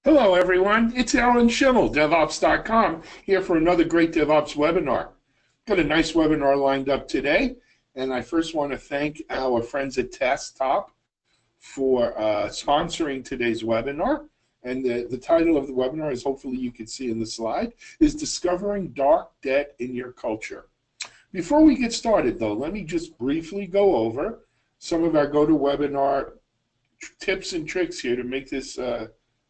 Hello, everyone. It's Alan Schimmel, DevOps.com, here for another great DevOps webinar. Got a nice webinar lined up today, and I first want to thank our friends at TaskTop for sponsoring today's webinar. And the title of the webinar, as hopefully you can see in the slide, is Discovering Dark Debt in Your Culture. Before we get started, though, let me just briefly go over some of our GoToWebinar tips and tricks here to make this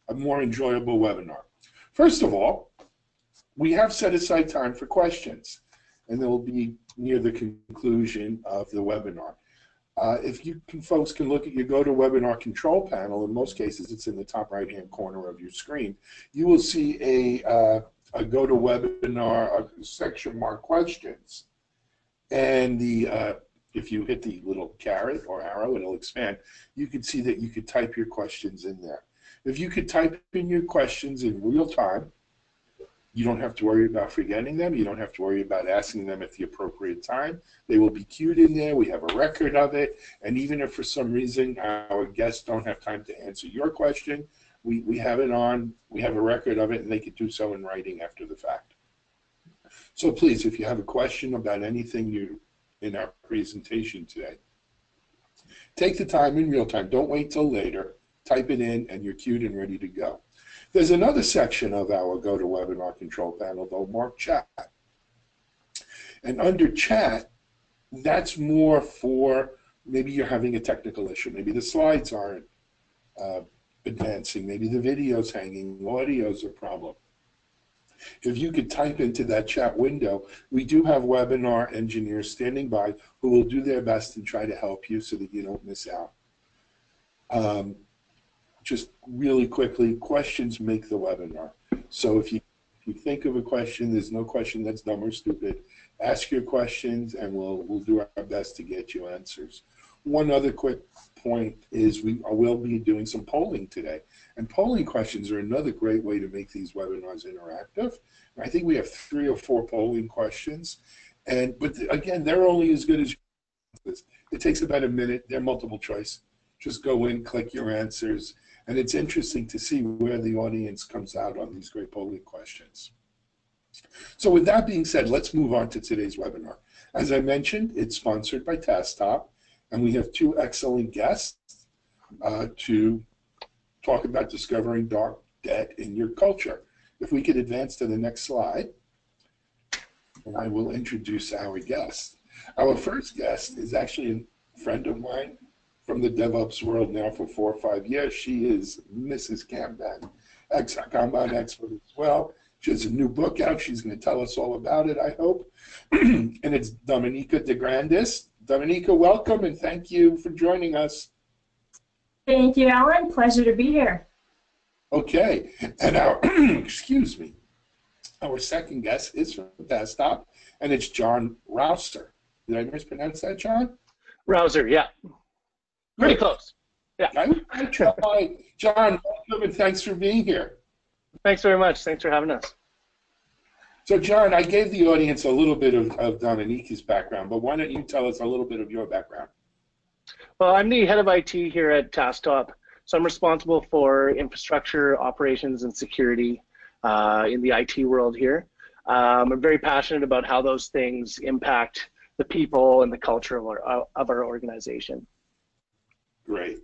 a more enjoyable webinar. First of all, we have set aside time for questions, and they will be near the conclusion of the webinar. If you folks can look at your GoToWebinar control panel, in most cases it's in the top right-hand corner of your screen, you will see a GoToWebinar section marked questions. And if you hit the little caret or arrow, it'll expand. You can see that you could type your questions in there. If you could type in your questions in real time, you don't have to worry about forgetting them. You don't have to worry about asking them at the appropriate time. They will be queued in there. We have a record of it. And even if for some reason our guests don't have time to answer your question, we have it on, we have a record of it, and they can do so in writing after the fact. So please, if you have a question about anything in our presentation today, take the time in real time. Don't wait till later. Type it in, and you're queued and ready to go. There's another section of our GoToWebinar control panel, though, marked Chat. And under Chat, that's more for maybe you're having a technical issue. Maybe the slides aren't advancing. Maybe the video's hanging. Audio's a problem. If you could type into that chat window, we do have webinar engineers standing by who will do their best and try to help you so that you don't miss out. Just really quickly, questions make the webinar. So if you think of a question, there's no question that's dumb or stupid. Ask your questions, and we'll do our best to get you answers. One other quick point is we will be doing some polling today. And polling questions are another great way to make these webinars interactive. I think we have 3 or 4 polling questions. But again, they're only as good as yours. It takes about a minute. They're multiple choice. Just go in, click your answers. And it's interesting to see where the audience comes out on these great polling questions. So with that being said, let's move on to today's webinar. As I mentioned, it's sponsored by TaskTop, and we have 2 excellent guests to talk about discovering dark debt in your culture. If we could advance to the next slide, and I will introduce our guest. Our first guest is actually a friend of mine from the DevOps world now for 4 or 5 years. She is Mrs. Kanban, Kanban expert as well. She has a new book out. She's going to tell us all about it, I hope. And it's Dominika DeGrandis. Dominika, welcome, and thank you for joining us. Thank you, Alan. Pleasure to be here. Okay, and our, excuse me, our second guest is from TaskTop, and it's John Rouser. Did I mispronounce that, John? Rouser, yeah. Pretty close. Yeah. I try. John, welcome, and thanks for being here. Thanks very much. Thanks for having us. So, John, I gave the audience a little bit of Dominika's background, but why don't you tell us a little bit of your background? Well, I'm the head of IT here at TaskTop, so I'm responsible for infrastructure, operations, and security in the IT world here. I'm very passionate about how those things impact the people and the culture of our organization. Great.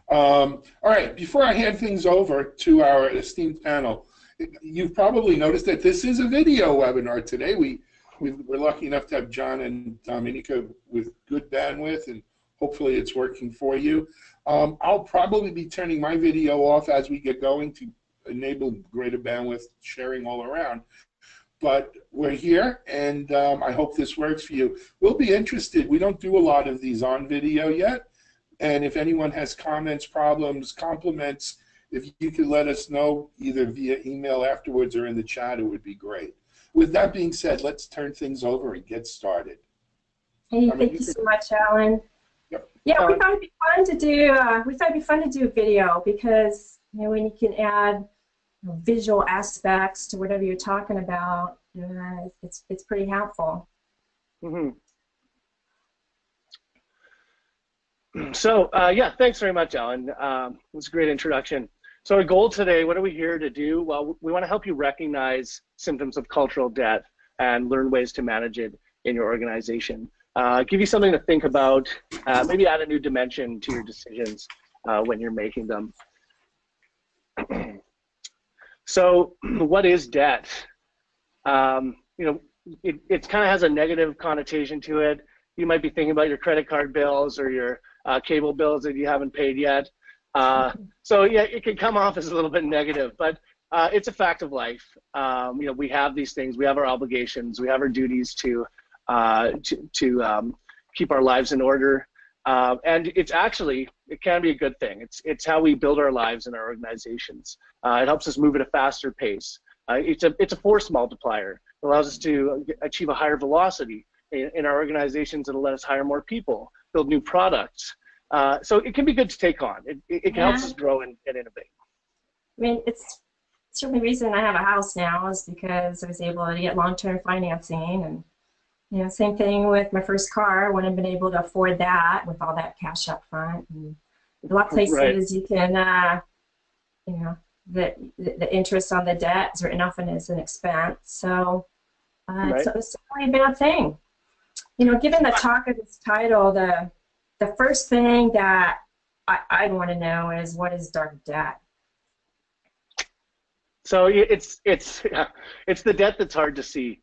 All right, before I hand things over to our esteemed panel, you've probably noticed that this is a video webinar today. We're lucky enough to have John and Dominika with good bandwidth, and hopefully it's working for you. I'll probably be turning my video off as we get going to enable greater bandwidth sharing all around. But we're here, and I hope this works for you. We'll be interested. We don't do a lot of these on video yet. And if anyone has comments, problems, compliments, if you could let us know either via email afterwards or in the chat, it would be great. With that being said, let's turn things over and get started. Hey, thank you so much, Alan. Yep. Yeah, we thought it'd be fun to do video because when you can add visual aspects to whatever you're talking about, it's pretty helpful. Mm-hmm. So yeah, thanks very much, Alan. It was a great introduction. So our goal today, what are we here to do? Well, we want to help you recognize symptoms of cultural debt and learn ways to manage it in your organization. Give you something to think about, maybe add a new dimension to your decisions when you're making them. So what is debt? It kind of has a negative connotation to it. You might be thinking about your credit card bills or your cable bills that you haven't paid yet. So yeah, it can come off as a little bit negative, but it's a fact of life. We have these things, we have our obligations, we have our duties to keep our lives in order. And it can be a good thing. It's how we build our lives in our organizations. It helps us move at a faster pace. It's a force multiplier. It allows us to achieve a higher velocity in our organizations. It'll let us hire more people, build new products. So it can be good to take on. It can help us grow and innovate. I mean, it's the only reason I have a house now is because I was able to get long-term financing, and same thing with my first car. I wouldn't have been able to afford that with all that cash up front. And a lot of places you can, the interest on the debt is written off as an expense. So it's really a bad thing. Given the talk of this title, the first thing that I want to know is, what is dark debt? So it's the debt that's hard to see.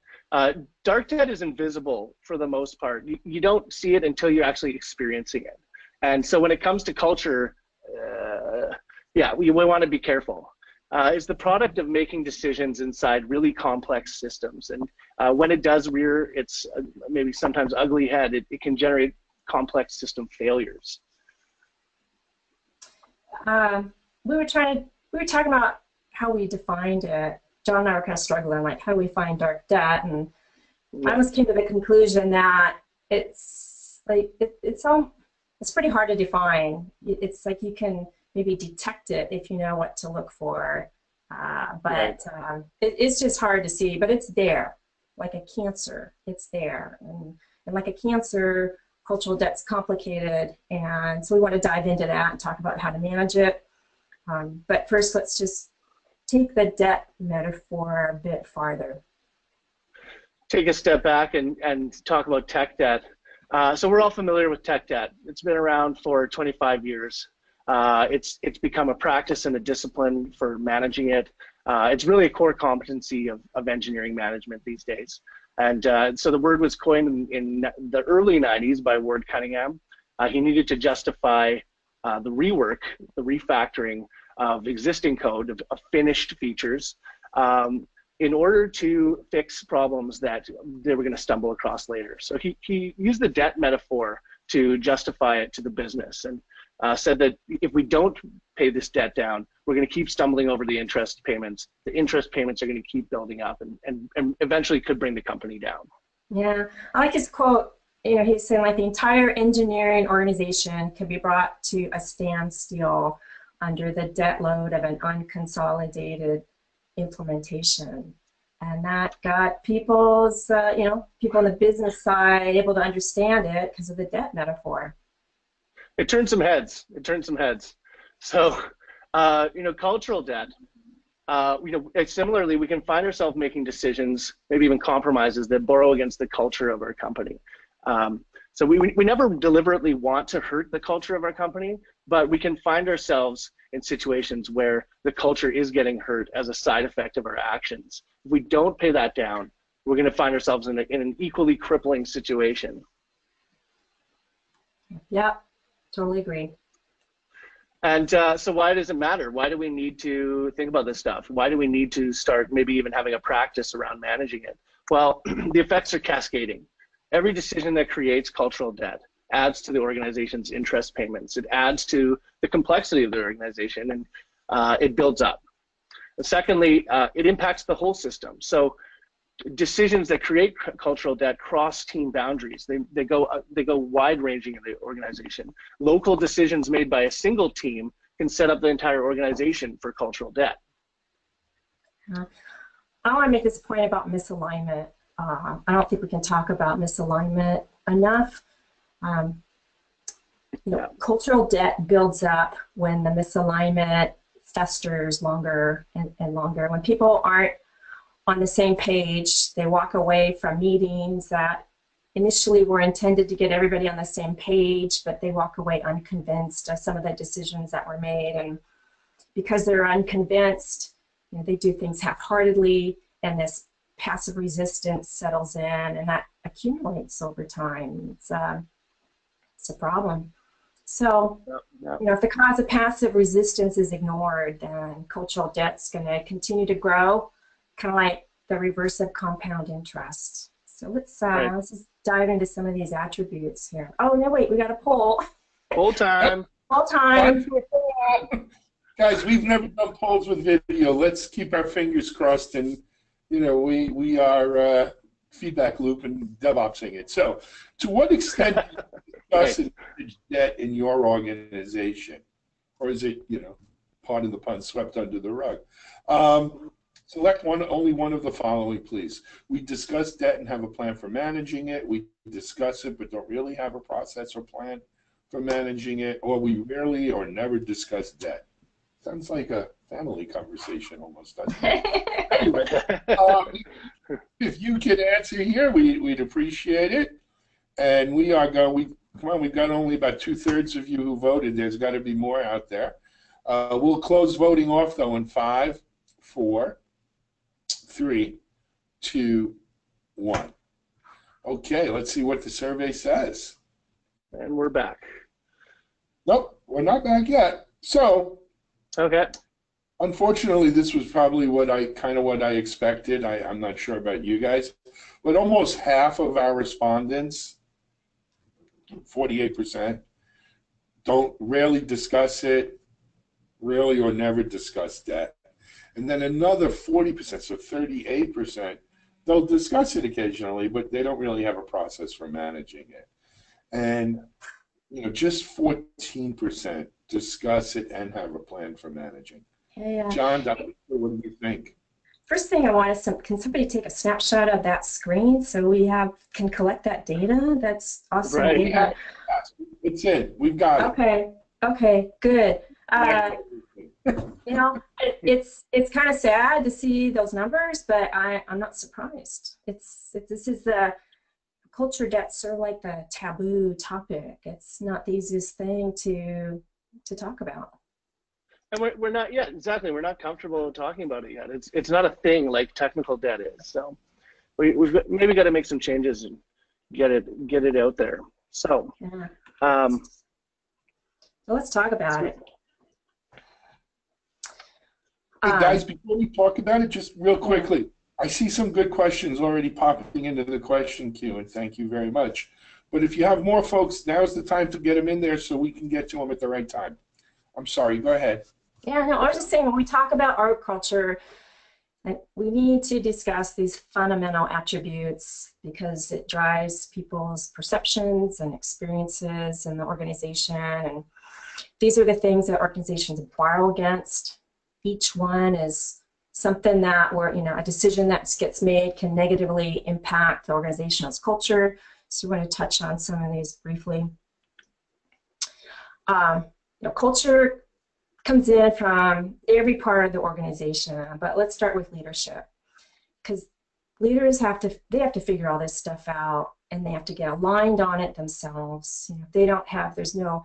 Dark debt is invisible for the most part. You don't see it until you're actually experiencing it. And so when it comes to culture, we want to be careful. It's the product of making decisions inside really complex systems. And when it does rear its maybe sometimes ugly head, it can generate complex system failures. We were talking about how we defined it. John and I were kind of struggling, like, how do we find dark debt? And I almost came to the conclusion that it's pretty hard to define. It's like you can maybe detect it if you know what to look for, but it's just hard to see. But it's there, like a cancer. It's there, and like a cancer, cultural debt's complicated, and so we want to dive into that and talk about how to manage it. But first, let's just take the debt metaphor a bit farther. Take a step back and talk about tech debt. So we're all familiar with tech debt. It's been around for 25 years. It's become a practice and a discipline for managing it. It's really a core competency of engineering management these days. And so the word was coined in the early 90s by Ward Cunningham. He needed to justify the rework, the refactoring of existing code, of finished features, in order to fix problems that they were going to stumble across later. So he used the debt metaphor to justify it to the business, and said that if we don't pay this debt down, we're going to keep stumbling over the interest payments. The interest payments are going to keep building up and eventually could bring the company down. Yeah, I like his quote. He's saying, like, the entire engineering organization can be brought to a standstill under the debt load of an unconsolidated implementation. And that got people's, people on the business side able to understand it because of the debt metaphor. It turned some heads. So, cultural debt, similarly, we can find ourselves making decisions, maybe even compromises that borrow against the culture of our company. So we never deliberately want to hurt the culture of our company, but we can find ourselves in situations where the culture is getting hurt as a side effect of our actions. If we don't pay that down, we're going to find ourselves in an equally crippling situation. Yeah, totally agree. And so why does it matter? Why do we need to think about this stuff? Why do we need to start maybe even having a practice around managing it? Well, the effects are cascading. Every decision that creates cultural debt adds to the organization's interest payments. It adds to the complexity of the organization, and it builds up. And secondly, it impacts the whole system. So decisions that create cultural debt cross team boundaries. They go wide-ranging in the organization. Local decisions made by a single team can set up the entire organization for cultural debt. I want to make this point about misalignment. I don't think we can talk about misalignment enough. Cultural debt builds up when the misalignment festers longer and longer. When people aren't on the same page, they walk away from meetings that initially were intended to get everybody on the same page, but they walk away unconvinced of some of the decisions that were made. And because they're unconvinced, they do things half-heartedly, and this passive resistance settles in, and that accumulates over time. It's a problem. So, if the cause of passive resistance is ignored, then cultural debt's going to continue to grow, kind of like the reverse of compound interest. So let's just dive into some of these attributes here. Oh no, wait, we got a poll. Poll time. Poll time. Guys, we've never done polls with video. Let's keep our fingers crossed, and we are feedback loop and DevOpsing it. So, to what extent do you discuss and manage debt in your organization, or is it part of the pun, swept under the rug? Select only one of the following, please. We discuss debt and have a plan for managing it. We discuss it but don't really have a process or plan for managing it. Or we rarely or never discuss debt. Sounds like a family conversation almost, doesn't it? If you could answer here, we'd appreciate it. And we are going, come on, we've got only about 2/3 of you who voted. There's got to be more out there. We'll close voting off, though, in 5, 4, 3, 2, 1. Okay, let's see what the survey says. And we're back. Nope, we're not back yet. So, okay. Unfortunately, this was probably what I expected. I'm not sure about you guys, but almost half of our respondents, 48%, rarely discuss it, rarely or never discuss debt. And then another 40%, so 38%, they'll discuss it occasionally, but they don't really have a process for managing it. And just 14% discuss it and have a plan for managing. Hey, John, what do you think? First thing I want is can somebody take a snapshot of that screen so we can collect that data? That's awesome. Right. It's in. We've got it. Okay, good. It's kind of sad to see those numbers, but I'm not surprised. This is the culture debt's sort of like the taboo topic. It's not the easiest thing to talk about. And we're not yet, exactly, we're not comfortable talking about it yet. It's not a thing like technical debt is. So we've maybe got to make some changes and get it out there. So, so let's talk about it. Hey guys, before we talk about it, just real quickly, I see some good questions already popping into the question queue, and thank you very much. But if you have more folks, now's the time to get them in there so we can get to them at the right time. I'm sorry, go ahead. Yeah, no, I was just saying, when we talk about art culture, we need to discuss these fundamental attributes because it drives people's perceptions and experiences in the organization. And these are the things that organizations borrow against. Each one is something that a decision that gets made can negatively impact the organization's culture. So we're going to touch on some of these briefly. Culture comes in from every part of the organization, but let's start with leadership, because leaders have to figure all this stuff out, and they have to get aligned on it themselves. If they don't have, there's no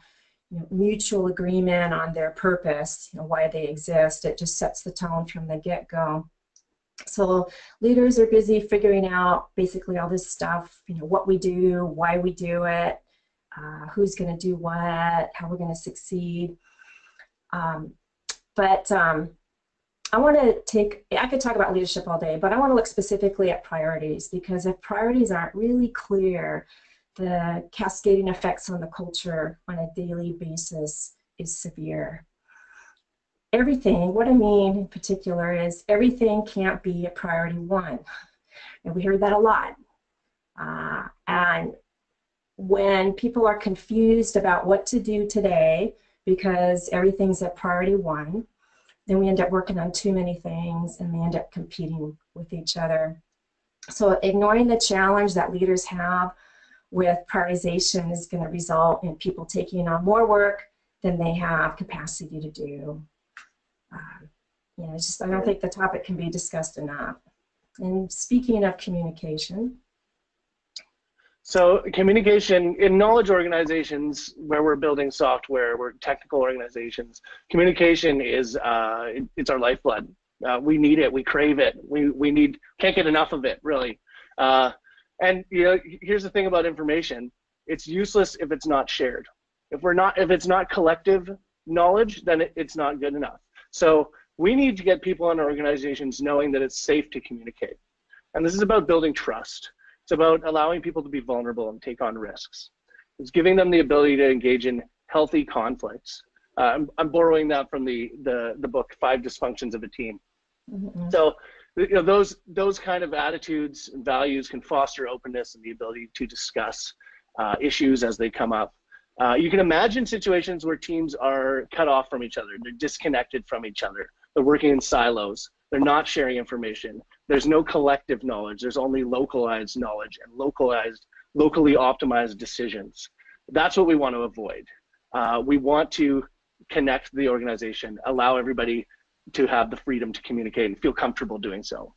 mutual agreement on their purpose, why they exist. It just sets the tone from the get-go. So leaders are busy figuring out basically all this stuff, what we do, why we do it, who's going to do what, how we're going to succeed. But I could talk about leadership all day, but I want to look specifically at priorities, because if priorities aren't really clear, the cascading effects on the culture on a daily basis is severe. Everything, what I mean in particular is everything can't be a priority one. And we hear that a lot. And when people are confused about what to do today because everything's at priority one, then we end up working on too many things and they end up competing with each other. So ignoring the challenge that leaders have with prioritization is going to result in people taking on more work than they have capacity to do. Yeah, it's just, I don't think the topic can be discussed enough. And speaking of communication. So communication in knowledge organizations where we're building software, we're technical organizations, communication is, it's our lifeblood. We need it, we crave it, can't get enough of it, really. And you know, here's the thing about information. It's useless if it's not shared. If it's not collective knowledge, then it's not good enough. So we need to get people in our organizations knowing that it's safe to communicate. And this is about building trust. It's about allowing people to be vulnerable and take on risks. It's giving them the ability to engage in healthy conflicts. I'm borrowing that from the book, 5 Dysfunctions of a Team. Mm-hmm. So you know, those kind of attitudes and values can foster openness and the ability to discuss issues as they come up. You can imagine situations where teams are cut off from each other. They're disconnected from each other. They're working in silos. They're not sharing information. There's no collective knowledge. There's only localized knowledge and locally optimized decisions. That's what we want to avoid. We want to connect the organization, allow everybody to have the freedom to communicate and feel comfortable doing so.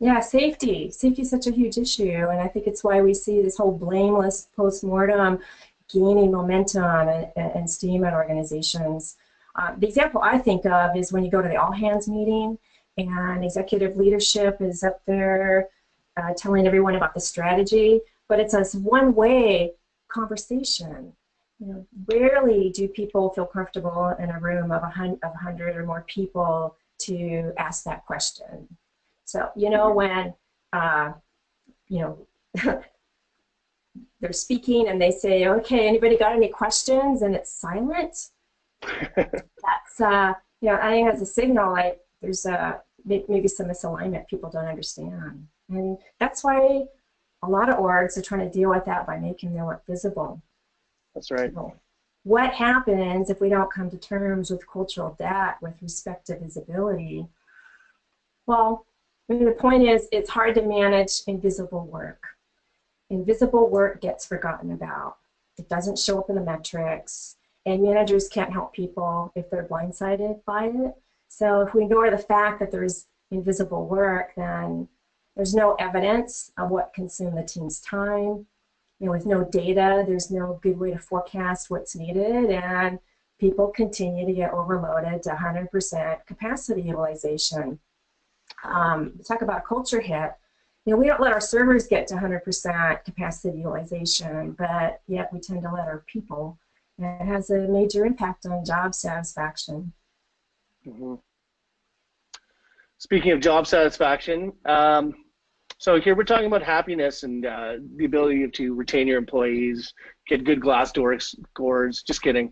Yeah, safety. Safety is such a huge issue, and I think it's why we see this whole blameless postmortem gaining momentum and steam at organizations. The example I think of is when you go to the all-hands meeting and executive leadership is up there telling everyone about the strategy, but it's a one-way conversation. You know, rarely do people feel comfortable in a room of 100 or more people to ask that question. So, you know, when, you know, they're speaking and they say, okay, anybody got any questions? And it's silent. That's, you know, I think that's a signal like there's maybe some misalignment people don't understand. And that's why a lot of orgs are trying to deal with that by making their work visible. That's right. So what happens if we don't come to terms with cultural debt with respect to visibility? Well, the point is it's hard to manage invisible work. Invisible work gets forgotten about. It doesn't show up in the metrics, and managers can't help people if they're blindsided by it. So if we ignore the fact that there's invisible work, then there's no evidence of what consumed the team's time. You know, with no data, there's no good way to forecast what's needed, and people continue to get overloaded to 100% capacity utilization. Talk about culture hit. You know, we don't let our servers get to 100% capacity utilization, but yet we tend to let our people. And it has a major impact on job satisfaction. Mm-hmm. Speaking of job satisfaction, so here we're talking about happiness and the ability to retain your employees, get good Glassdoor scores. Just kidding.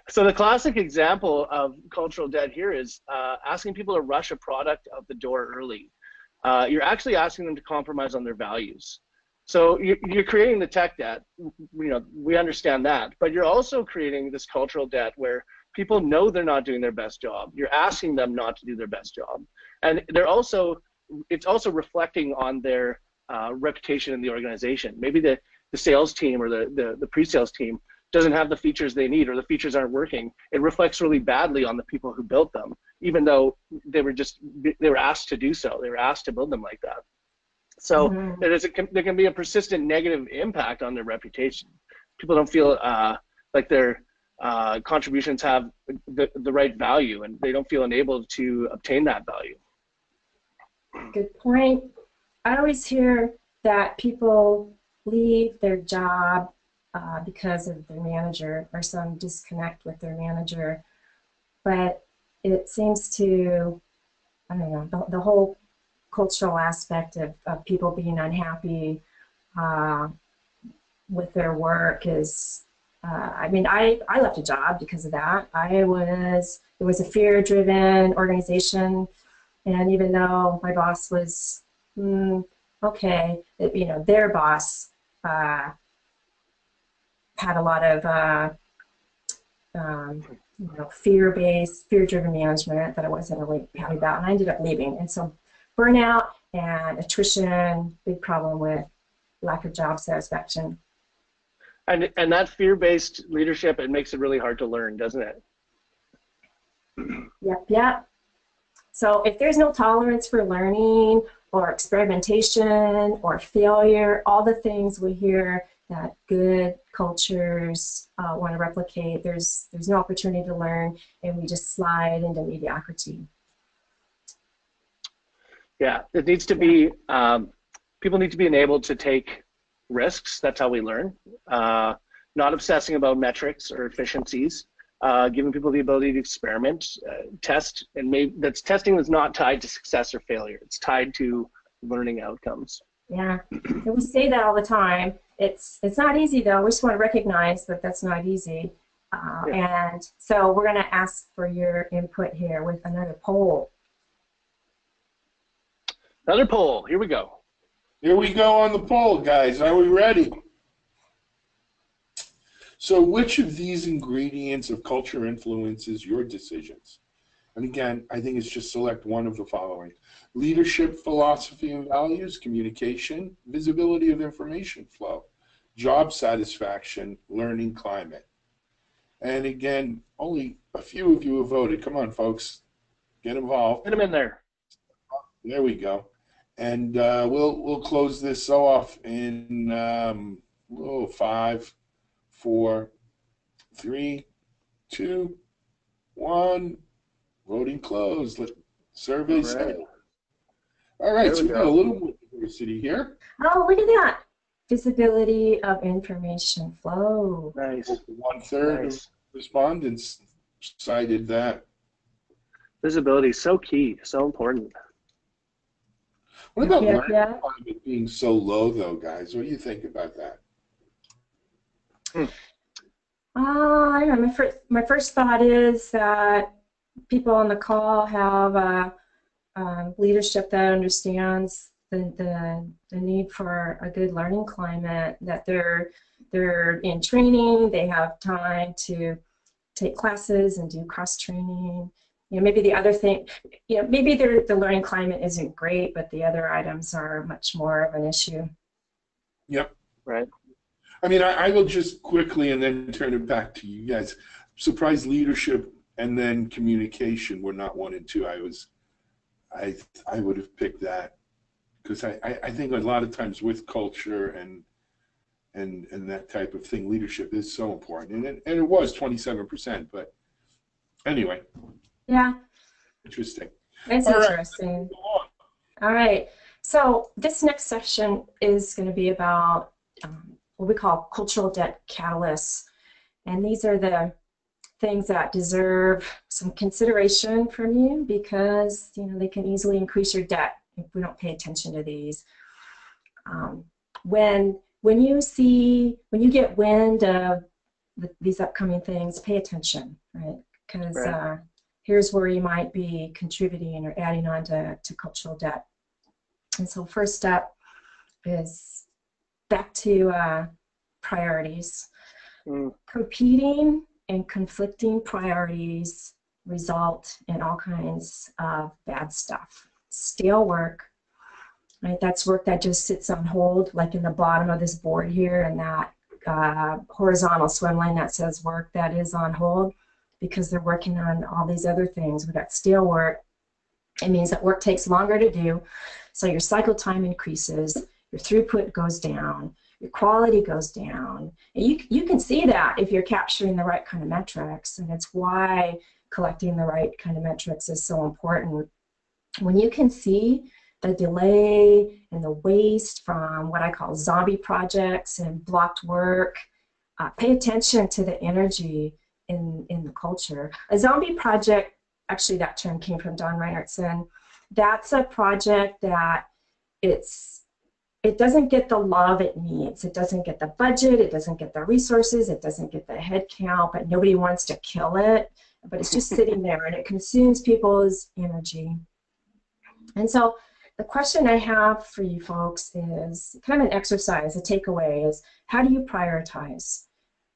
So the classic example of cultural debt here is asking people to rush a product out the door early. You're actually asking them to compromise on their values. So you're creating the tech debt. You know, we understand that, but you're also creating this cultural debt where people know they're not doing their best job. You're asking them not to do their best job, and it's also reflecting on their reputation in the organization. Maybe the sales team or the pre-sales team doesn't have the features they need, or the features aren't working. It reflects really badly on the people who built them, even though they were asked to do so. They were asked to build them like that. So there can be a persistent negative impact on their reputation. People don't feel like their contributions have the right value, and they don't feel enabled to obtain that value. Good point. I always hear that people leave their job because of their manager or some disconnect with their manager, but it seems to, I don't know, the whole cultural aspect of people being unhappy with their work is, I mean, I left a job because of that. It was a fear-driven organization, and even though my boss was okay, you know, their boss had a lot of you know, fear-driven management that I wasn't really happy about, and I ended up leaving. And so burnout and attrition, big problem with lack of job satisfaction. And that fear-based leadership, it makes it really hard to learn, doesn't it? Yep. So if there's no tolerance for learning or experimentation or failure, all the things we hear that good cultures want to replicate, there's no opportunity to learn, and we just slide into mediocrity. Yeah, it needs to be, people need to be enabled to take risks. That's how we learn. Not obsessing about metrics or efficiencies. Giving people the ability to experiment, test, and that's testing is not tied to success or failure. It's tied to learning outcomes. Yeah, and we say that all the time. It's not easy though. We just want to recognize that that's not easy. And so we're going to ask for your input here with another poll. Another poll. Here we go. Here we go on the poll, guys. Are we ready? So which of these ingredients of culture influences your decisions? And again, I think it's just select one of the following: leadership, philosophy and values, communication, visibility of information flow, job satisfaction, learning climate. And again, only a few of you have voted. Come on, folks. Get involved. Get them in there. There we go. And we'll close this off in 5, 4, 3, 2, 1. Voting closed. Survey settled. All right, so we got a little more diversity here. Oh, look at that. Visibility of information flow. Nice. 1/3 of respondents cited that. Visibility is so key, so important. What about learning climate being so low, though, guys? What do you think about that? I don't know. My first thought is that people on the call have leadership that understands the need for a good learning climate, that they're in training, they have time to take classes and do cross-training. You know, maybe the other thing, you know, maybe the learning climate isn't great, but the other items are much more of an issue. Yep. Right. I mean, I will just quickly and then turn it back to you guys. Surprise leadership and then communication were not 1 and 2. I would have picked that because I think a lot of times with culture and that type of thing, leadership is so important. And it was 27%, but anyway. Yeah. Interesting. It's interesting. All right. So this next section is going to be about what we call cultural debt catalysts. And these are the things that deserve some consideration from you because, you know, they can easily increase your debt if we don't pay attention to these. When you get wind of these upcoming things, pay attention, right? Because here's where you might be contributing or adding on to cultural debt. And so first step is back to priorities. Competing and conflicting priorities result in all kinds of bad stuff. Stale work, right? That's work that just sits on hold, like in the bottom of this board here, and that horizontal swim lane that says work that is on hold because they're working on all these other things. With that stale work, it means that work takes longer to do, so your cycle time increases, your throughput goes down, your quality goes down. And you can see that if you're capturing the right kind of metrics, and it's why collecting the right kind of metrics is so important. When you can see the delay and the waste from what I call zombie projects and blocked work, pay attention to the energy in the culture. A zombie project, actually that term came from Don Reinertson. That's a project that it doesn't get the love it needs. It doesn't get the budget, it doesn't get the resources, it doesn't get the head count, but nobody wants to kill it. But it's just sitting there and it consumes people's energy. And so the question I have for you folks is kind of an exercise, a takeaway is, how do you prioritize?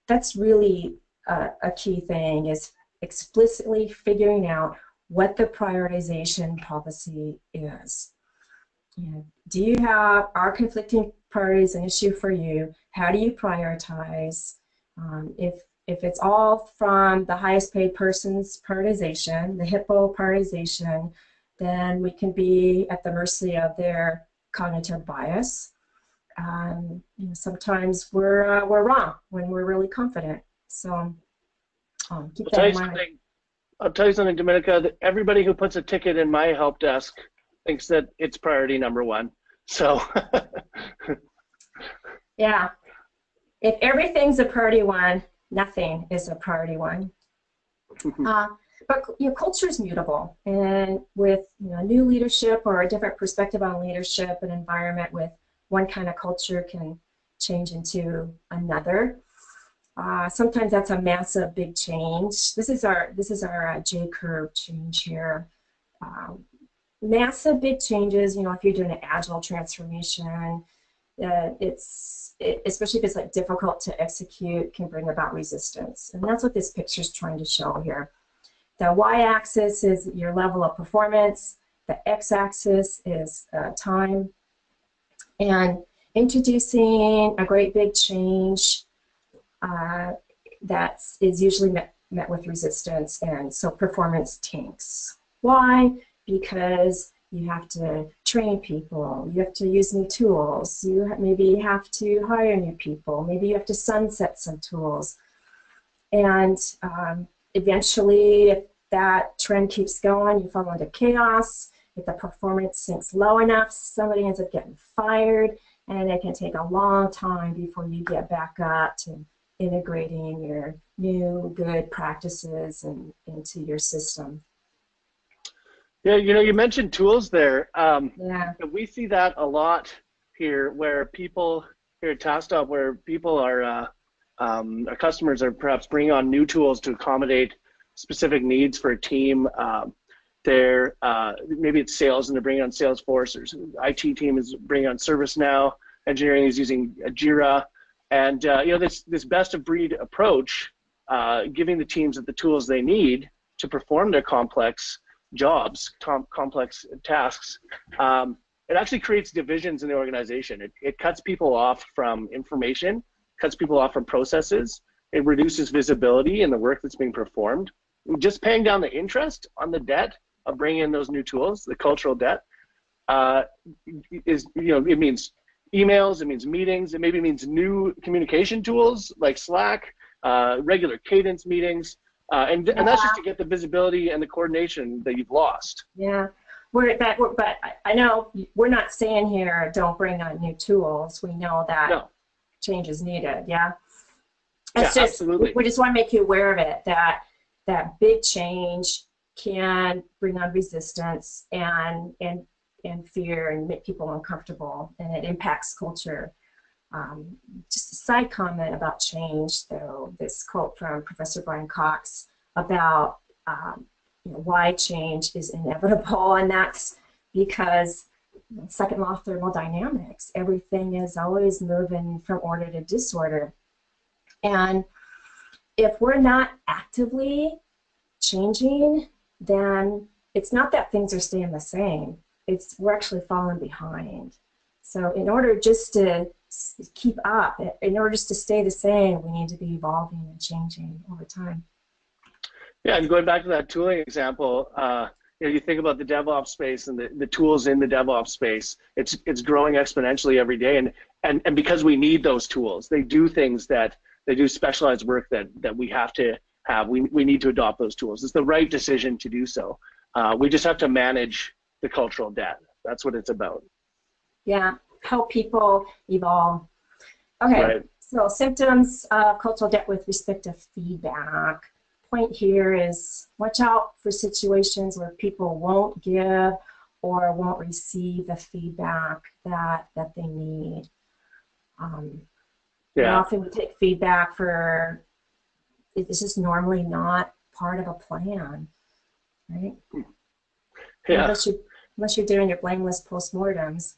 That's really a key thing, is explicitly figuring out what the prioritization policy is. You know, are conflicting priorities an issue for you? How do you prioritize? If it's all from the highest paid person's prioritization, the hippo prioritization, then we can be at the mercy of their cognitive bias. Sometimes we're wrong when we're really confident. So keep that in mind. I'll tell you something, Dominica, that everybody who puts a ticket in my help desk thinks that it's priority #1. So yeah, if everything's a priority 1, nothing is a priority 1. But culture is mutable, and with new leadership or a different perspective on leadership, an environment with one kind of culture can change into another. Sometimes that's a massive, big change. This is our J-curve change here. Massive, big changes. If you're doing an agile transformation, especially if it's like difficult to execute, can bring about resistance, and that's what this picture is trying to show here. The y-axis is your level of performance. The x-axis is time. And introducing a great big change that is usually met with resistance, and so performance tanks. Why? Because you have to train people, you have to use new tools, maybe have to hire new people, maybe you have to sunset some tools. And eventually, if that trend keeps going, you fall into chaos. If the performance sinks low enough, somebody ends up getting fired, and it can take a long time before you get back up to integrating your new good practices into your system. Yeah, you mentioned tools there. Yeah. We see that a lot here, where people here at TaskTop, where people are, our customers are perhaps bringing on new tools to accommodate specific needs for a team. Maybe it's sales and they're bringing on Salesforce, or IT team is bringing on ServiceNow, engineering is using Jira, and this best of breed approach, giving the teams the tools they need to perform their complex jobs, complex tasks. It actually creates divisions in the organization. It cuts people off from information, cuts people off from processes. It reduces visibility in the work that's being performed. Just paying down the interest on the debt of bringing in those new tools, the cultural debt, it means emails, it means meetings, it maybe means new communication tools like Slack, regular cadence meetings, and that's just to get the visibility and the coordination that you've lost. Yeah, but I know we're not saying here don't bring on new tools. We know that change is needed. Yeah, absolutely. We just want to make you aware of it, that big change can bring on resistance and fear and make people uncomfortable, and it impacts culture. Just a side comment about change, though, this quote from Professor Brian Cox about why change is inevitable, and that's because second law of thermodynamics, everything is always moving from order to disorder. And if we're not actively changing, then it's not that things are staying the same. We're actually falling behind. So in order just to keep up, in order just to stay the same, we need to be evolving and changing over time. Yeah, and going back to that tooling example, you think about the DevOps space and the tools in the DevOps space. It's growing exponentially every day, and because we need those tools, they do things that they do specialized work that we have to have. We need to adopt those tools. It's the right decision to do so. We just have to manage the cultural debt. That's what it's about. Yeah, help people evolve. Okay, right. So symptoms of cultural debt with respect to feedback. Point here is watch out for situations where people won't give or won't receive the feedback that they need. Often we take feedback for, it's just normally not part of a plan, right? Yeah. Unless you're doing your blameless postmortems.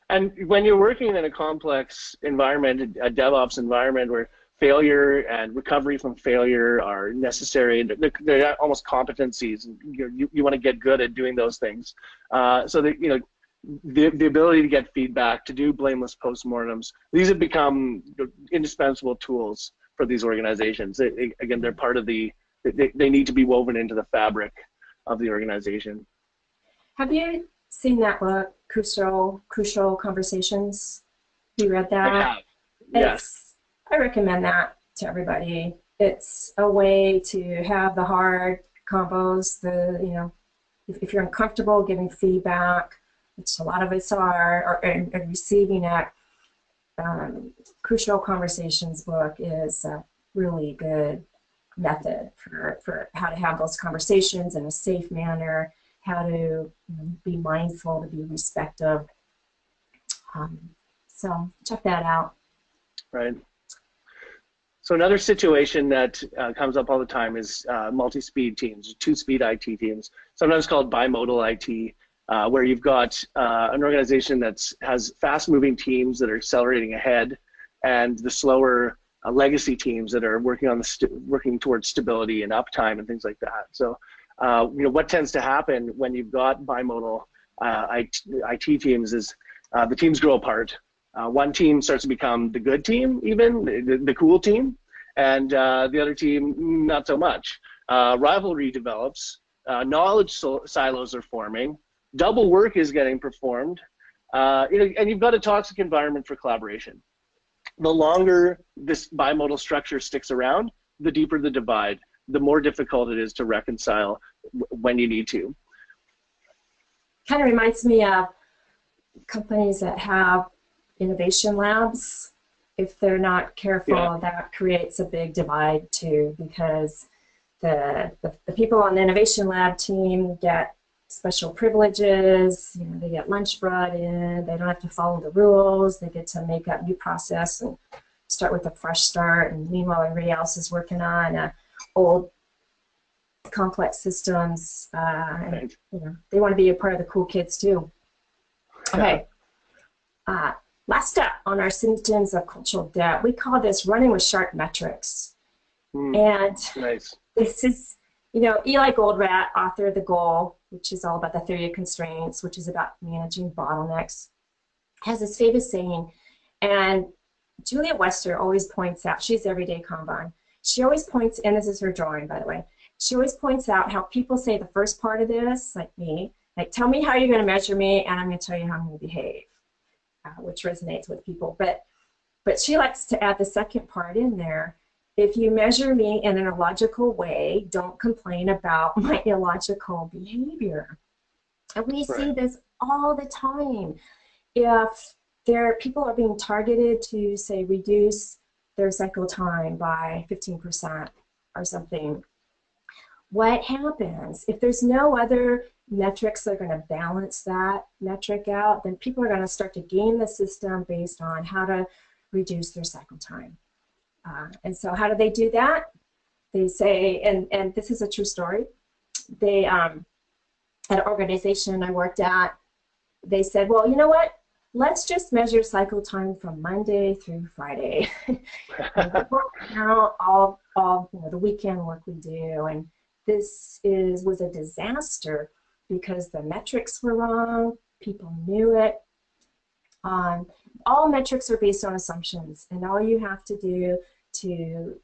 And when you're working in a complex environment, a DevOps environment where failure and recovery from failure are necessary, they're almost competencies. You want to get good at doing those things. So that the ability to get feedback, to do blameless postmortems, these have become indispensable tools for these organizations. Again, they're part of they need to be woven into the fabric of the organization. Have you seen that book, Crucial Conversations? You read that? I have. Yes. I recommend that to everybody. It's a way to have the hard combos, if you're uncomfortable giving feedback, which a lot of us are, and receiving it. Crucial Conversations book is a really good method for how to have those conversations in a safe manner, how to be mindful, to be respectful. So check that out. Right. So another situation that comes up all the time is multi-speed teams, two-speed IT teams, sometimes called bimodal IT, where you've got an organization that has fast-moving teams that are accelerating ahead, and the slower legacy teams that are working towards stability and uptime and things like that. So, what tends to happen when you've got bimodal IT teams is the teams grow apart. One team starts to become the good team, even the cool team, and the other team not so much. Rivalry develops, knowledge silos are forming, double work is getting performed, and you've got a toxic environment for collaboration. The longer this bimodal structure sticks around, the deeper the divide, the more difficult it is to reconcile when you need to. Kind of reminds me of companies that have innovation labs. If they're not careful, that creates a big divide too, because the people on the innovation lab team get special privileges. They get lunch brought in. They don't have to follow the rules. They get to make up new process and start with a fresh start. And meanwhile, everybody else is working on old, complex systems. And, they want to be a part of the cool kids too. Okay. Last step on our symptoms of cultural debt, we call this running with sharp metrics. And nice. This is, Eli Goldratt, author of The Goal, which is all about the theory of constraints, which is about managing bottlenecks, has this famous saying, and Julia Wester always points out, she's everyday Kanban, she always points, and this is her drawing, by the way, she always points out how people say the first part of this, like me, like, tell me how you're going to measure me, and I'm going to tell you how I'm going to behave. Which resonates with people, but she likes to add the second part in there. If you measure me in an illogical way, don't complain about my illogical behavior. And we see this all the time. If people are being targeted to, say, reduce their cycle time by 15% or something, what happens? If there's no other metrics that are going to balance that metric out, then people are going to start to game the system based on how to reduce their cycle time. And so how do they do that? They say, and this is a true story, they, at an organization I worked at, they said, well, you know what? Let's just measure cycle time from Monday through Friday. And now all the weekend work we do, and this was a disaster because the metrics were wrong, people knew it. All metrics are based on assumptions, and all you have to do to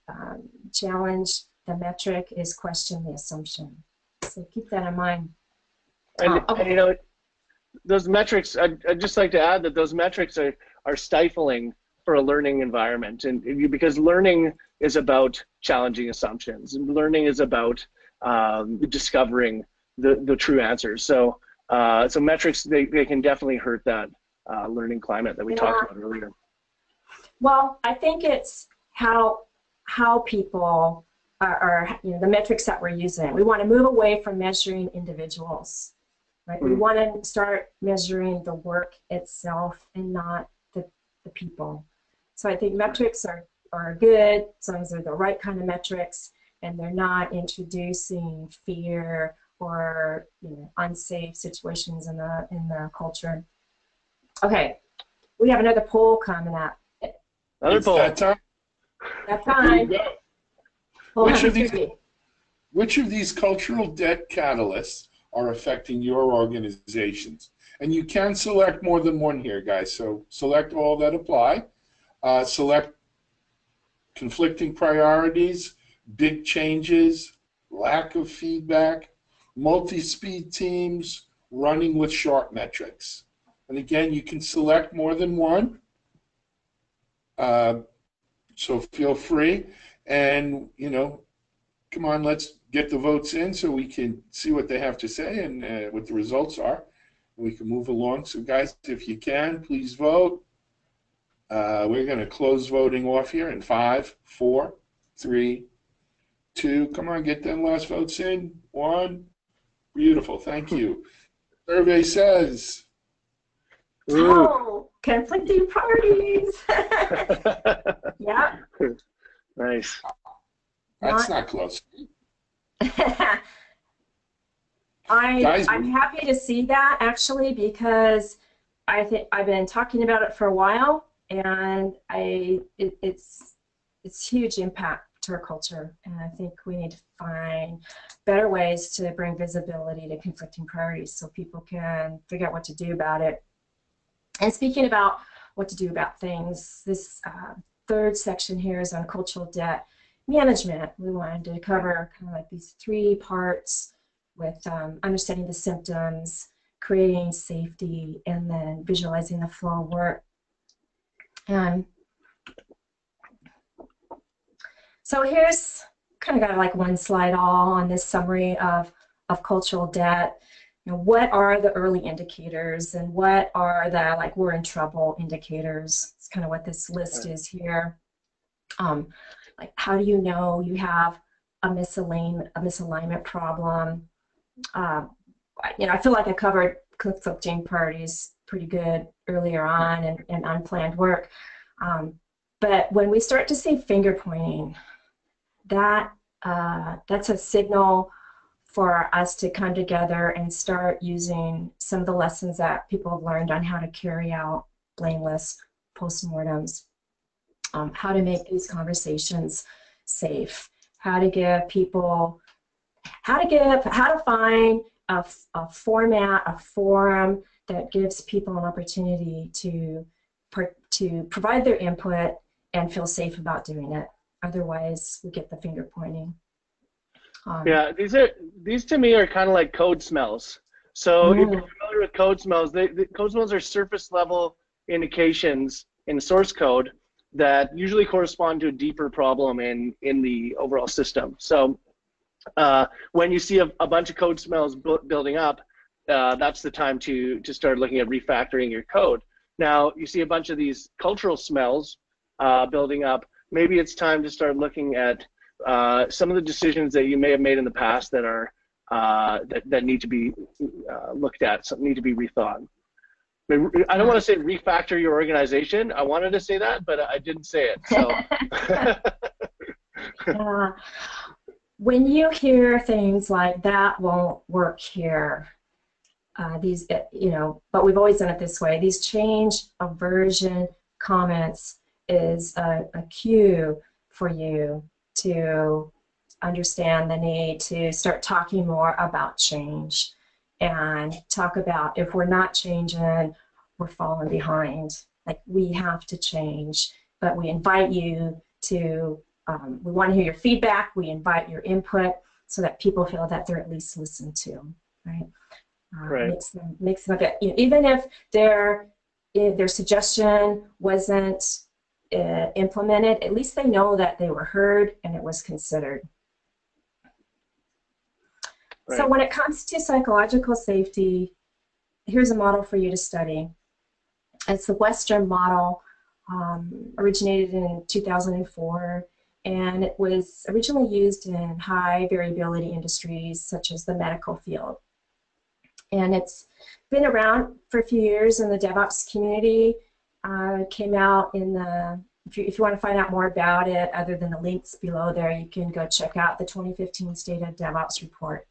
challenge the metric is question the assumption. So keep that in mind. And those metrics, I'd just like to add that those metrics are stifling for a learning environment, and because learning is about challenging assumptions, and learning is about discovering the true answers. So metrics, they can definitely hurt that learning climate that we talked about earlier. Well, I think it's how people are the metrics that we're using. We want to move away from measuring individuals, right? We want to start measuring the work itself and not the people. So I think metrics are good as long as they're the right kind of metrics and they're not introducing fear or unsafe situations in the culture. Okay, we have another poll coming up. Another poll. That time? That time. Which of these cultural debt catalysts are affecting your organizations? And you can select more than one here, guys. So select all that apply. Select conflicting priorities, big changes, lack of feedback, multi-speed teams, running with short metrics. And again, you can select more than one, so feel free. And, you know, come on, let's get the votes in so we can see what they have to say and what the results are. We can move along. So guys, if you can, please vote. We're going to close voting off here in 5, 4, 3, 2. Come on, get them last votes in. 1. Beautiful. Thank you. Survey says. Oh, conflicting parties. Yeah. Nice. That's not close. I'm happy to see that, actually, because I think I've been talking about it for a while, and it's huge impact to our culture, and I think we need to find better ways to bring visibility to conflicting priorities so people can figure out what to do about it. And speaking about what to do about things, this third section here is on cultural debt management. We wanted to cover kind of like these 3 parts with understanding the symptoms, creating safety, and then visualizing the flow of work. And so here's kind of got like one slide all on this summary of cultural debt. You know, what are the early indicators and what are the like we're in trouble indicators? It's kind of what this list is here. Like how do you know you have a misalignment problem? You know, I feel like I covered conflicting priorities pretty good earlier on and unplanned work. But when we start to see finger pointing, that's a signal for us to come together and start using some of the lessons that people have learned on how to carry out blameless postmortems, how to make these conversations safe, how to find a format, a forum that gives people an opportunity to provide their input and feel safe about doing it. Otherwise, we get the finger pointing. Yeah, these to me are kind of like code smells. So if you're familiar with code smells, the code smells are surface level indications in source code that usually correspond to a deeper problem in the overall system. So when you see a bunch of code smells building up, that's the time to start looking at refactoring your code. Now you see a bunch of these cultural smells building up. Maybe it's time to start looking at some of the decisions that you may have made in the past that are that need to be looked at, need to be rethought. I don't want to say refactor your organization. I wanted to say that, but I didn't say it. So. When you hear things like that won't work here, these, you know, but we've always done it this way. These change aversion comments is a cue for you to understand the need to start talking more about change and talk about if we're not changing, we're falling behind. Like we have to change, but we invite you to, we want to hear your feedback, we invite your input so that people feel that they're at least listened to, right? Right. Makes them get, you know, even if their suggestion wasn't implemented, at least they know that they were heard and it was considered. Right. So when it comes to psychological safety, here's a model for you to study. It's the Western model, originated in 2004, and it was originally used in high variability industries such as the medical field. And it's been around for a few years in the DevOps community. Came out in the, if you want to find out more about it, other than the links below there, you can go check out the 2015 State of DevOps report.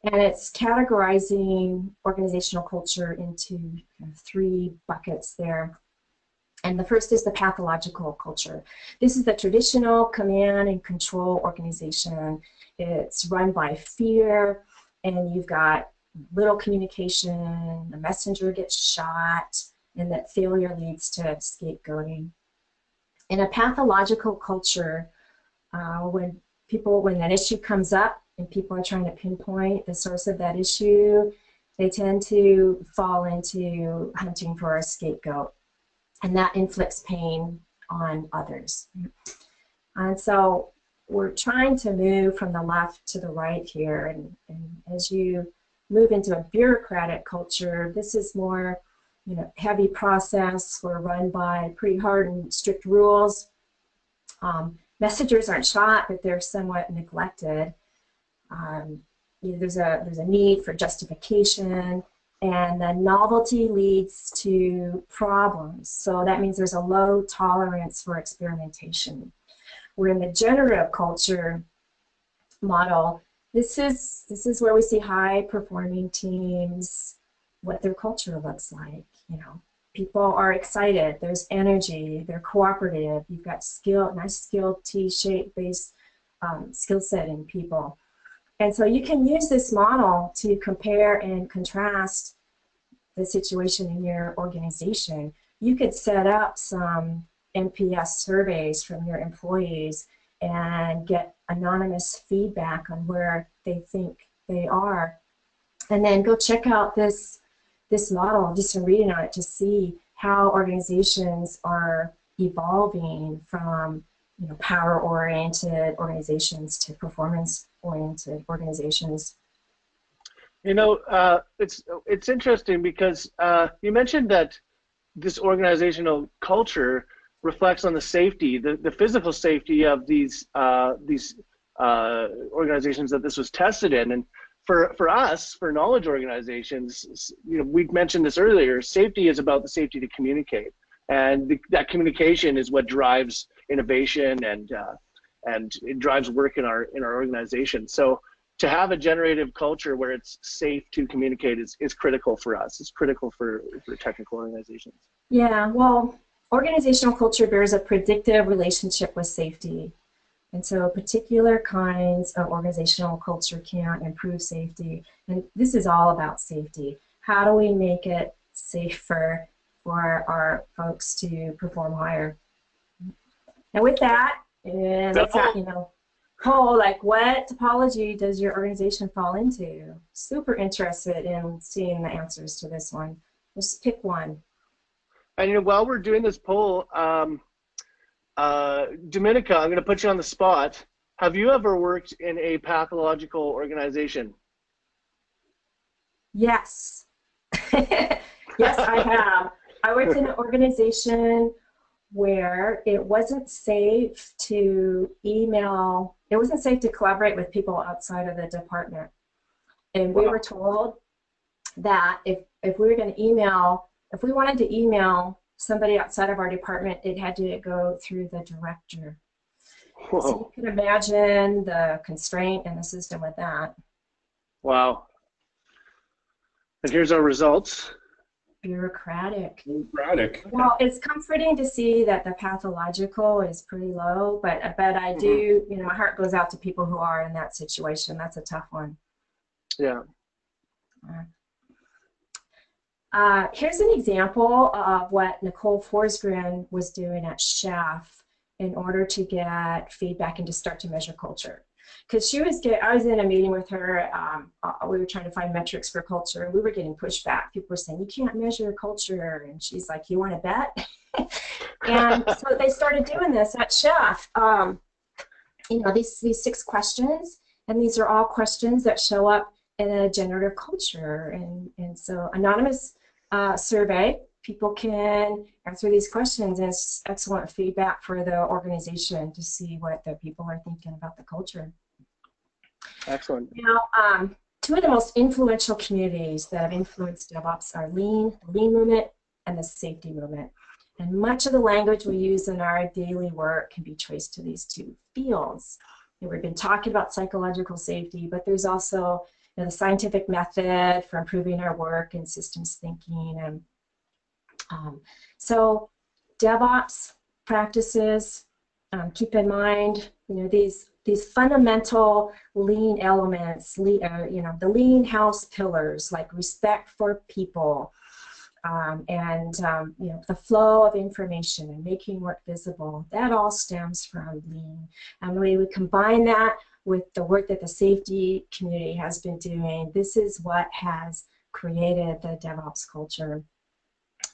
And it's categorizing organizational culture into 3 buckets there. And the first is the pathological culture. This is the traditional command and control organization. It's run by fear, and you've got little communication, the messenger gets shot, and that failure leads to scapegoating. In a pathological culture, when an issue comes up and people are trying to pinpoint the source of that issue, they tend to fall into hunting for a scapegoat, and that inflicts pain on others. And so we're trying to move from the left to the right here, and as you move into a bureaucratic culture, this is more, heavy process. We're run by pretty hard and strict rules. Messengers aren't shot, but they're somewhat neglected. There's a need for justification, and the novelty leads to problems. So that means there's a low tolerance for experimentation. We're in the generative culture model. This is where we see high performing teams, what their culture looks like. People are excited, there's energy, they're cooperative, you've got nice skilled T-shaped based skill set in people. And so you can use this model to compare and contrast the situation in your organization. You could set up some NPS surveys from your employees and get anonymous feedback on where they think they are. And then go check out this model, just from reading on it, to see how organizations are evolving from power-oriented organizations to performance-oriented organizations. It's interesting because you mentioned that this organizational culture reflects on the safety, the physical safety of these organizations that this was tested in. And for us, for knowledge organizations, we mentioned this earlier, safety is about the safety to communicate. And that communication is what drives innovation and it drives work in our organization. So to have a generative culture where it's safe to communicate is critical for us. It's critical for technical organizations. Yeah, well, organizational culture bears a predictive relationship with safety. And so particular kinds of organizational culture can improve safety. And this is all about safety. How do we make it safer for our folks to perform higher? And with that, let's have, like what topology does your organization fall into? Super interested in seeing the answers to this one. Just pick one. And while we're doing this poll, Dominica, I'm going to put you on the spot. Have you ever worked in a pathological organization? Yes. Yes, I have. I worked in an organization where it wasn't safe to email, it wasn't safe to collaborate with people outside of the department. And we were told that if we were going to email, if we wanted to email somebody outside of our department, it had to go through the director. Whoa. So you can imagine the constraint and the system with that. Wow. And here's our results. Bureaucratic. Well, it's comforting to see that the pathological is pretty low, but I do, my heart goes out to people who are in that situation. That's a tough one. Yeah. Here's an example of what Nicole Forsgren was doing at Chef in order to get feedback and to start to measure culture. Because I was in a meeting with her, we were trying to find metrics for culture, and we were getting pushback. People were saying, you can't measure culture, and she's like, you want to bet? And so they started doing this at Chef. These 6 questions, and these are all questions that show up in a generative culture, and so anonymous survey, people can answer these questions, and it's excellent feedback for the organization to see what the people are thinking about the culture. Excellent. Now, 2 of the most influential communities that have influenced DevOps are the lean movement and the safety movement. And much of the language we use in our daily work can be traced to these 2 fields. And we've been talking about psychological safety, but there's also the scientific method for improving our work and systems thinking. And so DevOps practices, keep in mind, these fundamental lean elements, the lean house pillars like respect for people, The flow of information and making work visible, that all stems from Lean. And when we combine that with the work that the safety community has been doing, this is what has created the DevOps culture.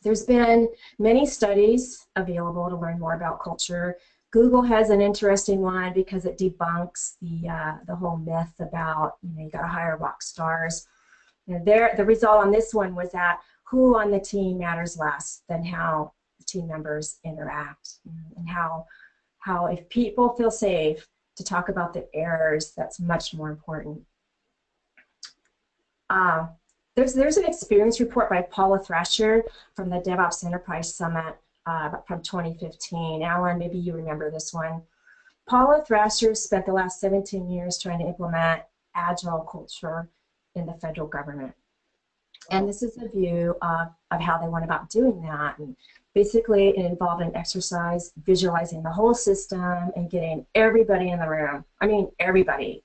There's been many studies available to learn more about culture. Google has an interesting one because it debunks the whole myth about, you got to hire rock stars. The result on this one was that who on the team matters less than how the team members interact, and how if people feel safe to talk about the errors, that's much more important. There's an experience report by Paula Thrasher from the DevOps Enterprise Summit from 2015. Alan, maybe you remember this one. Paula Thrasher spent the last 17 years trying to implement agile culture in the federal government. And this is a view of how they went about doing that. And basically, it involved an exercise visualizing the whole system and getting everybody in the room. I mean, everybody.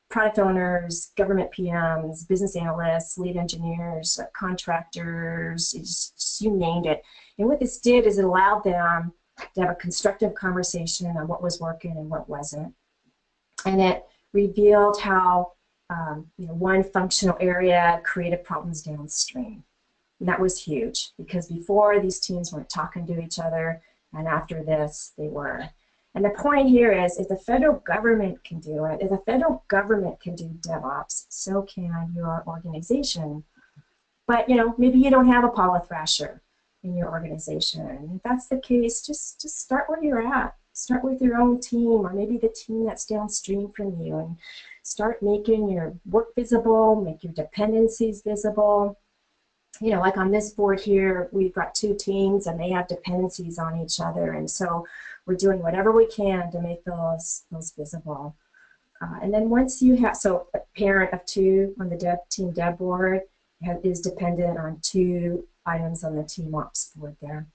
Product owners, government PMs, business analysts, lead engineers, contractors, you named it. And what this did is it allowed them to have a constructive conversation on what was working and what wasn't. And it revealed how one functional area created problems downstream. And that was huge, because before, these teams weren't talking to each other, and after this, they were. And the point here is, if the federal government can do it, if the federal government can do DevOps, so can your organization. But maybe you don't have a Paula Thrasher in your organization. If that's the case, just start where you're at. Start with your own team, or maybe the team that's downstream from you, and start making your work visible, make your dependencies visible. Like on this board here, we've got 2 teams and they have dependencies on each other, and so we're doing whatever we can to make those visible. And then once you have, so a parent of 2 on the team dev board is dependent on 2 items on the team ops board there.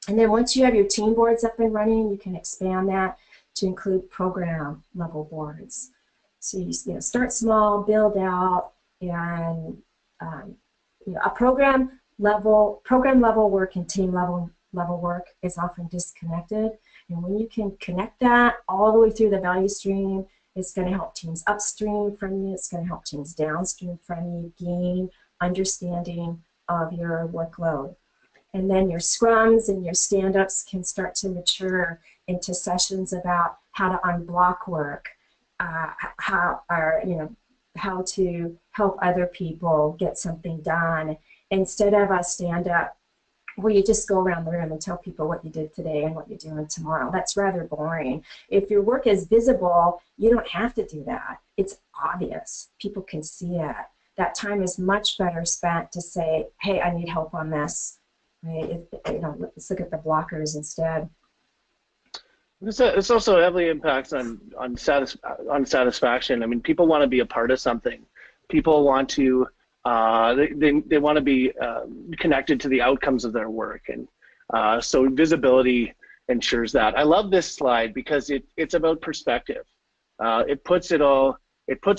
And then once you have your team boards up and running, you can expand that to include program level boards. So you start small, build out, and a program level work and team level work is often disconnected. And when you can connect that all the way through the value stream, it's going to help teams upstream from you. It's going to help teams downstream from you gain understanding of your workload. And then your scrums and your stand-ups can start to mature into sessions about how to unblock work, how to help other people get something done, instead of a stand-up where you just go around the room and tell people what you did today and what you're doing tomorrow. That's rather boring. If your work is visible, you don't have to do that. It's obvious. People can see it. That time is much better spent to say, hey, I need help on this. Right? Let's look at the blockers instead. This also heavily impacts on satisfaction. I mean, people want to be a part of something. People want to they want to be connected to the outcomes of their work, and so visibility ensures that. I love this slide because it's about perspective. It puts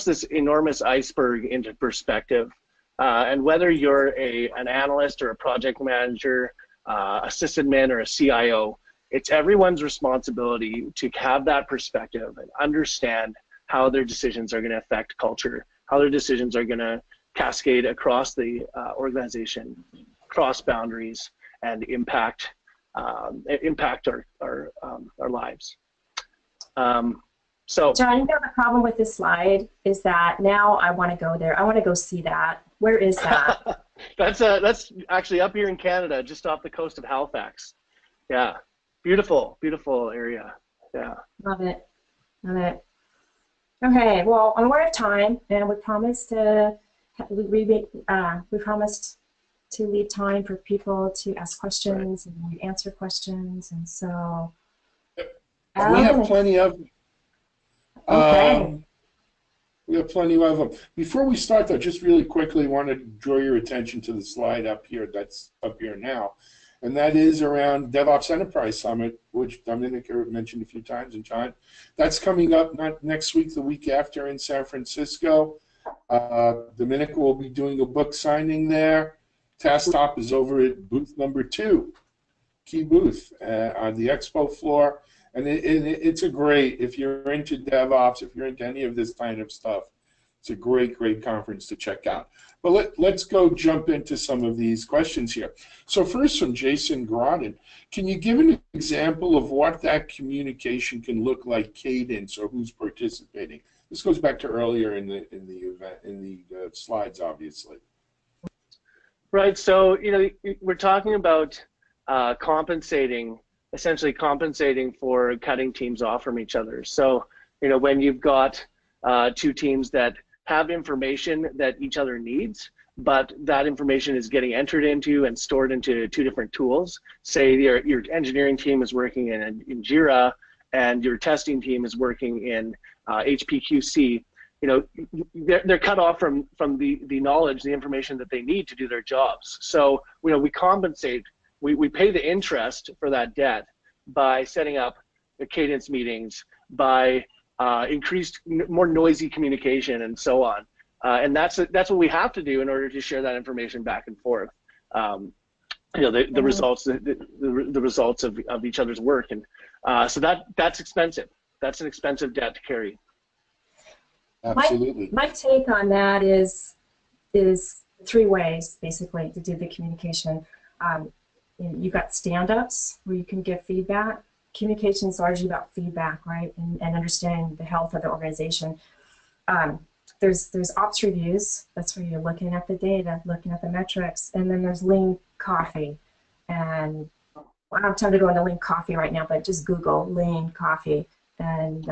this enormous iceberg into perspective. And whether you're an analyst or a project manager, a sysadmin or a CIO, it's everyone's responsibility to have that perspective and understand how their decisions are going to affect culture, how their decisions are going to cascade across the organization, cross boundaries, and impact our lives. So, John, the problem with this slide is that now I want to go there. I want to go see that. Where is that? That's actually up here in Canada, just off the coast of Halifax. Yeah, beautiful area. Yeah. Love it. Okay, well, we're out of time, and we promised to leave time for people to ask questions and answer questions, and so we have plenty of. Okay. We have plenty of them. Before we start, though, just really quickly, want to draw your attention to the slide up here that's up here now, and that is around DevOps Enterprise Summit, which Dominica mentioned a few times, and John. That's coming up not next week, the week after in San Francisco. Dominica will be doing a book signing there. Task Top is over at booth number 2, key booth on the expo floor. And it's a great, if you're into DevOps, if you're into any of this kind of stuff, it's a great, great conference to check out. But let's go jump into some of these questions here. So first from Jason Groden, can you give an example of what that communication can look like, cadence, or who's participating? This goes back to earlier in the event, in the slides, obviously. Right. So we're talking about essentially compensating for cutting teams off from each other. So when you've got two teams that have information that each other needs, but that information is getting entered into and stored into two different tools. Say your engineering team is working in Jira and your testing team is working in HPQC. They're cut off from the knowledge, the information that they need to do their jobs. So we compensate, we pay the interest for that debt by setting up the cadence meetings, by increased, more noisy communication, and so on. And that's what we have to do in order to share that information back and forth. The results, the results of each other's work, and so that's expensive. That's an expensive debt to carry. Absolutely. My take on that is 3 ways basically to do the communication. You've got stand-ups where you can give feedback. Communication is largely about feedback, right, and understanding the health of the organization. There's ops reviews. That's where you're looking at the data, looking at the metrics, and then there's lean coffee. And I don't have time to go into lean coffee right now, but just Google lean coffee. And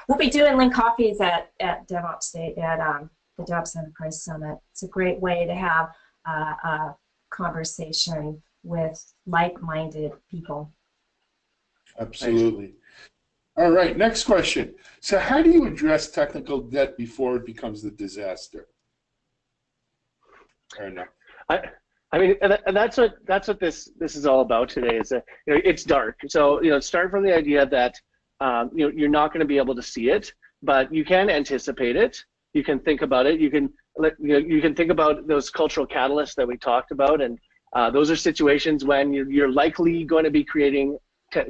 we'll be doing lean coffees at DevOps Day at the DevOps Enterprise Summit. It's a great way to have a conversation with like-minded people. Absolutely. All right, next question. So how do you address technical debt before it becomes a disaster? Or no? I mean, and that's what this is all about today. Is that it's dark. So start from the idea that you're not going to be able to see it, but you can anticipate it. You can think about it. You can think about those cultural catalysts that we talked about, and those are situations when you're likely going to be creating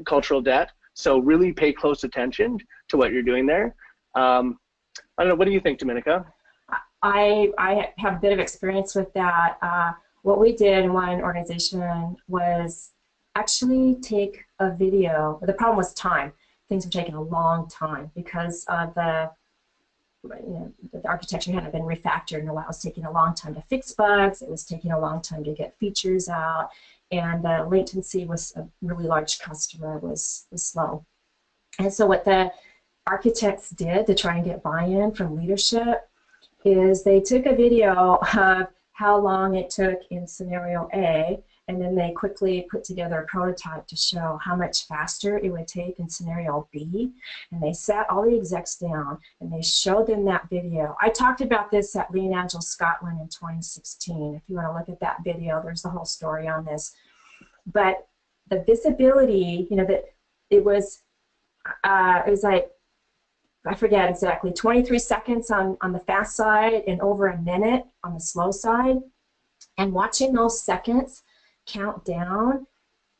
cultural debt. So really pay close attention to what you're doing there. I don't know. What do you think, Dominica? I have a bit of experience with that. What we did in one organization was actually take a video. The problem was time. Things were taking a long time because the architecture hadn't been refactored in a while. It was taking a long time to fix bugs. It was taking a long time to get features out, and the latency was a really large customer was slow. And so what the architects did to try and get buy-in from leadership is they took a video of how long it took in scenario A, and then they quickly put together a prototype to show how much faster it would take in scenario B. And they sat all the execs down and they showed them that video. I talked about this at Lean Agile Scotland in 2016. If you want to look at that video, there's the whole story on this. But the visibility, that it was like, I forget exactly, 23 seconds on the fast side and over a minute on the slow side. And watching those seconds count down,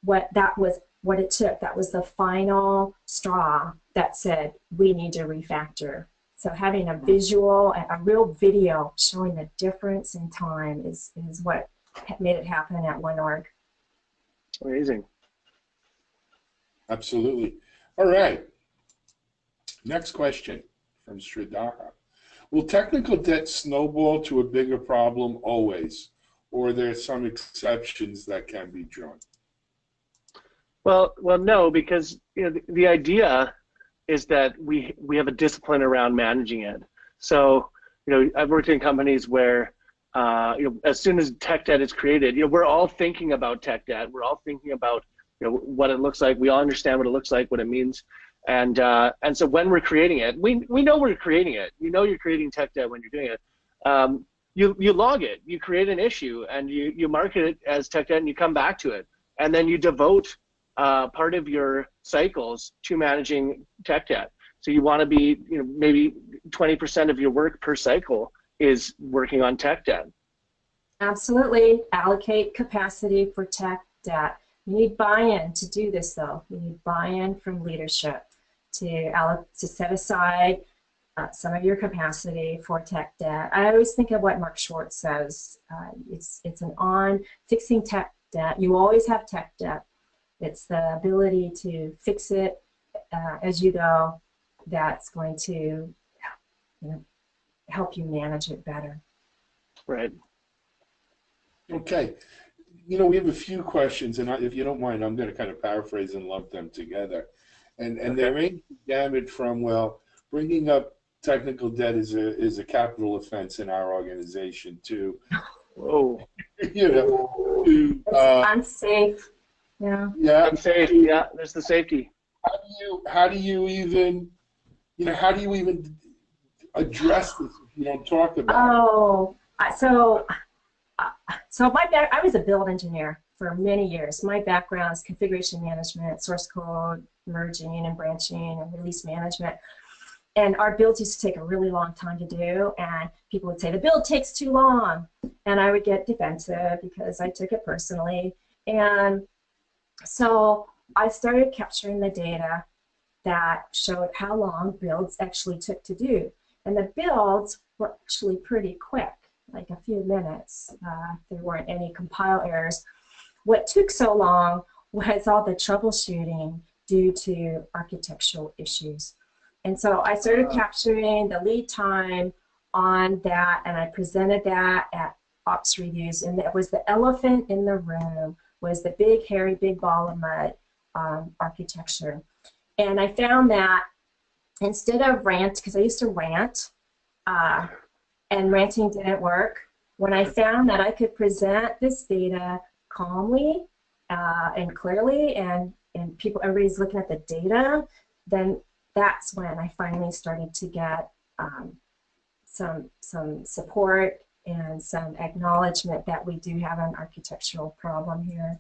what it took. That was the final straw that said, we need to refactor. So having a visual, a real video showing the difference in time is what made it happen at one org. Amazing. Absolutely. All right. Next question from Sridaha. Will technical debt snowball to a bigger problem always, or are there some exceptions that can be drawn? Well, no, because the idea is that we have a discipline around managing it. So I've worked in companies where as soon as tech debt is created, we're all thinking about tech debt. We're all thinking about what it looks like. We all understand what it looks like, what it means. And so when we're creating it, we know we're creating it. You're creating tech debt when you're doing it. You log it, you create an issue, and you mark it as tech debt, and you come back to it. And then you devote part of your cycles to managing tech debt. So you want to be, maybe 20% of your work per cycle is working on tech debt. Absolutely. Allocate capacity for tech debt. You need buy-in to do this, though. You need buy-in from leadership to set aside some of your capacity for tech debt. I always think of what Mark Schwartz says. It's an on fixing tech debt. You always have tech debt. It's the ability to fix it as you go that's going to help you manage it better. Right. Okay. We have a few questions, and if you don't mind, I'm going to kind of paraphrase and lump them together. And Okay. they range gamut from, well, bringing up technical debt is a capital offense in our organization to, Whoa. It's unsafe. Yeah. Yeah. Unsafe. Yeah. There's the safety. How do you even address this if you don't talk about it? Oh, so I was a build engineer for many years. My background is configuration management, source code, merging and branching, and release management. And our builds used to take a really long time to do, and people would say, the build takes too long. And I would get defensive because I took it personally. And so I started capturing the data that showed how long builds actually took to do. And the builds were actually pretty quick, like a few minutes. There weren't any compile errors. What took so long was all the troubleshooting due to architectural issues. And so I started capturing the lead time on that, and I presented that at ops reviews, and it was the elephant in the room, was the big, hairy, big ball of mud architecture. And I found that instead of rant, because I used to rant, and ranting didn't work, when I found that I could present this data calmly and clearly, and everybody's looking at the data, then that's when I finally started to get some support and some acknowledgement that we do have an architectural problem here.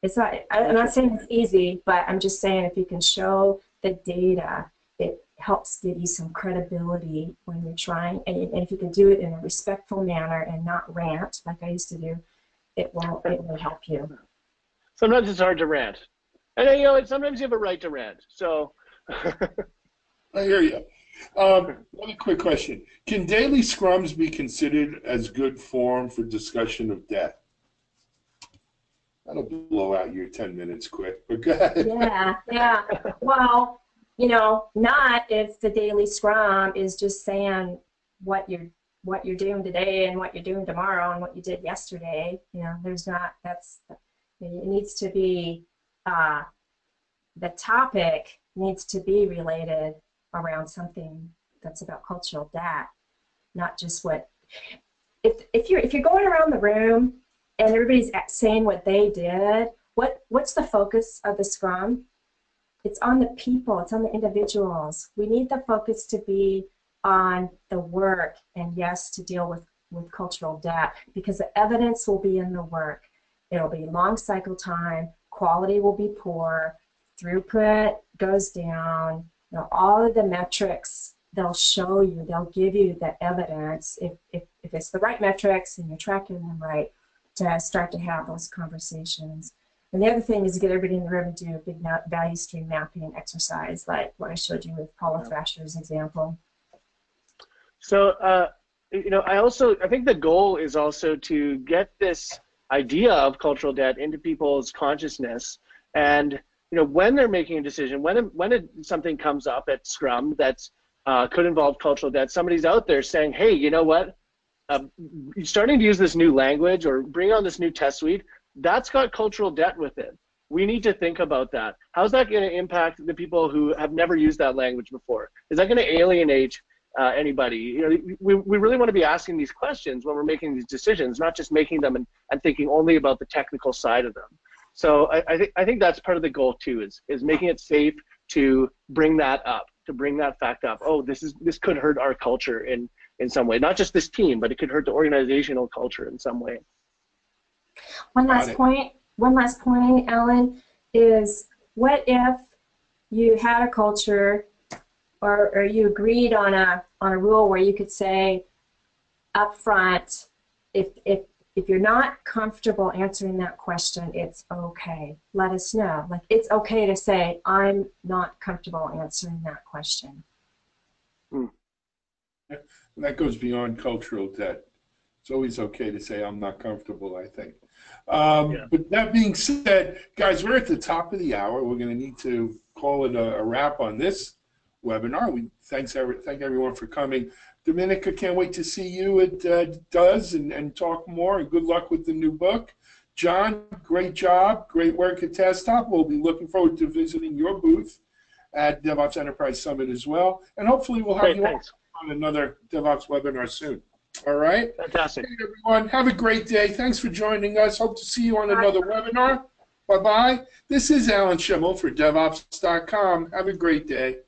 It's not, I'm not saying it's easy, but I'm just saying if you can show the data, it helps give you some credibility when you're trying, and if you can do it in a respectful manner and not rant like I used to do, it will help you. Sometimes it's hard to rant. And sometimes you have a right to rant. So I hear you. One quick question. Can daily scrums be considered as good form for discussion of death? That'll blow out your 10 minutes quick, but go ahead. Yeah. Well, not if the daily scrum is just saying what you're doing today and what you're doing tomorrow and what you did yesterday. It needs to be, the topic needs to be related around something that's about cultural debt, not just what, if you're going around the room and everybody's saying what they did, what's the focus of the scrum? It's on the people, it's on the individuals. We need the focus to be on the work, and yes, to deal with cultural debt, because the evidence will be in the work. It'll be long cycle time, quality will be poor, throughput goes down, all of the metrics, they'll show you, they'll give you the evidence, if it's the right metrics and you're tracking them right, to start to have those conversations. And the other thing is to get everybody in the room and do a big value stream mapping exercise, like what I showed you with Paula Thrasher's example. So, I think the goal is also to get this idea of cultural debt into people's consciousness, and when they're making a decision, when something comes up at Scrum that could involve cultural debt, somebody's out there saying, hey, you know what, you're starting to use this new language or bring on this new test suite, that's got cultural debt with it. We need to think about that. How's that going to impact the people who have never used that language before? Is that going to alienate anybody? We really want to be asking these questions when we're making these decisions, not just making them and thinking only about the technical side of them. So I think that's part of the goal too, is making it safe to bring that up, to bring that fact up. Oh, this could hurt our culture in some way, not just this team, but it could hurt the organizational culture in some way. One last point, Alan, is what if you had a culture or you agreed on a rule where you could say up front, if you're not comfortable answering that question, it's okay. Let us know. Like, it's okay to say, I'm not comfortable answering that question. That goes beyond cultural debt. It's always okay to say I'm not comfortable, I think. But that being said, guys, we're at the top of the hour. We're going to need to call it a wrap on this webinar. We thank everyone for coming. Dominica, can't wait to see you at DOES and talk more, and good luck with the new book. John, great job, great work at Desktop. We'll be looking forward to visiting your booth at DevOps Enterprise Summit as well, and hopefully we'll have you on another DevOps webinar soon. All right? Fantastic. Hey, everyone, have a great day. Thanks for joining us. Hope to see you on another webinar. Bye-bye. This is Alan Schimmel for DevOps.com. Have a great day.